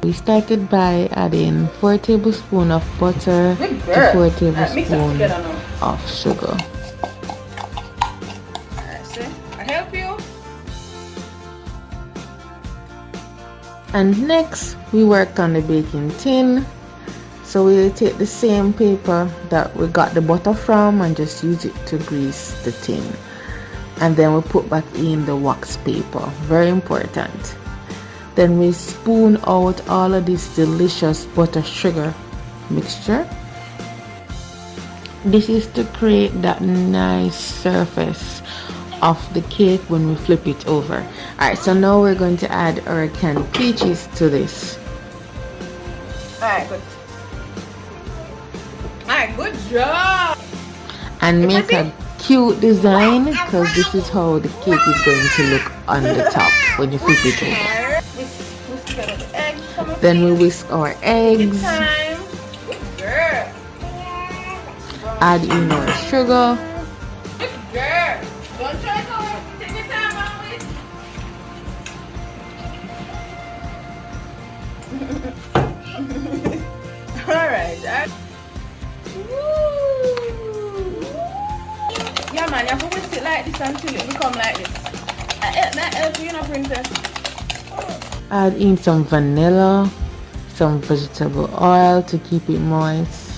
We started by adding 4 tablespoons of butter to 4 tablespoons of sugar. I help you. And next we worked on the baking tin. So we'll take the same paper that we got the butter from and just use it to grease the tin. And then we put back in the wax paper, very important. Then we spoon out all of this delicious butter sugar mixture. This is to create that nice surface of the cake when we flip it over. Alright, so now we're going to add our canned peaches to this. Alright, good. Alright, good job. And make a cute design, because this is how the cake is going to look on the top when you flip it over. Then we whisk our eggs, add in our sugar, alright. Yeah man, you have to whisk it like this until it become like this. That help you, princess. add in some vanilla, some vegetable oil to keep it moist.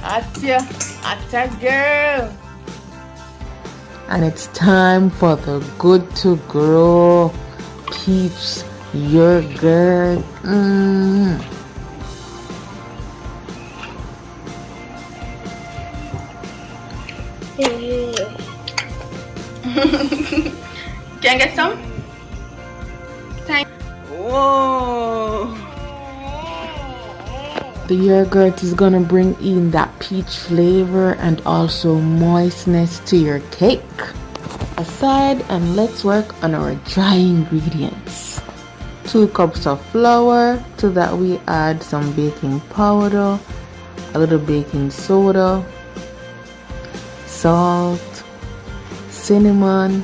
Atta girl. And it's time for the good to grow peach yogurt. Can I get some? Whoa. The yogurt is gonna bring in that peach flavor and also moistness to your cake. Aside, and let's work on our dry ingredients. 2 cups of flour. To that we add some baking powder, a little baking soda, salt, cinnamon,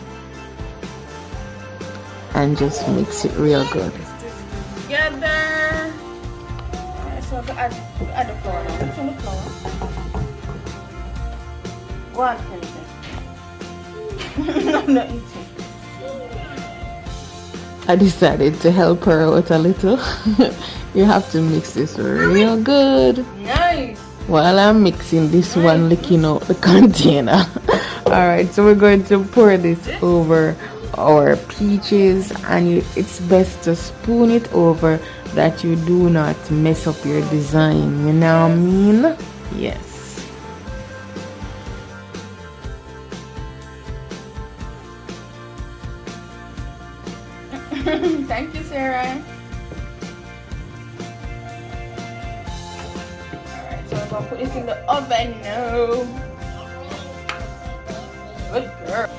and just mix it real good. Together. So add the flour now. Put on the flour. One princess. I'm not eating. I decided to help her out a little. You have to mix this real good. Nice. While I'm mixing this one, licking out the container. Alright, so we're going to pour this over our peaches, and it's best to spoon it over that you do not mess up your design, you know what I mean? Yes. Thank you, Sarah. Alright, so I'm gonna put this in the oven now. Good girl.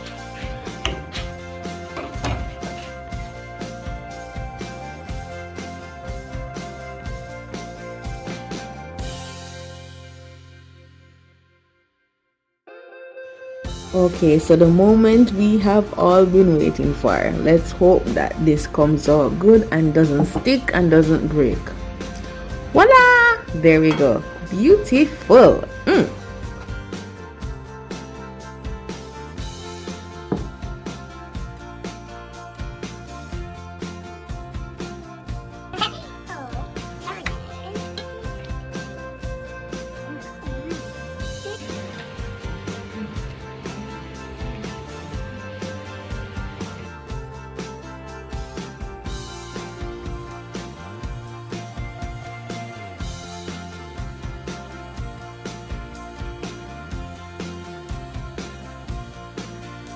Okay, so the moment we have all been waiting for. Let's hope that this comes out good and doesn't stick and doesn't break. Voila! There we go. Beautiful.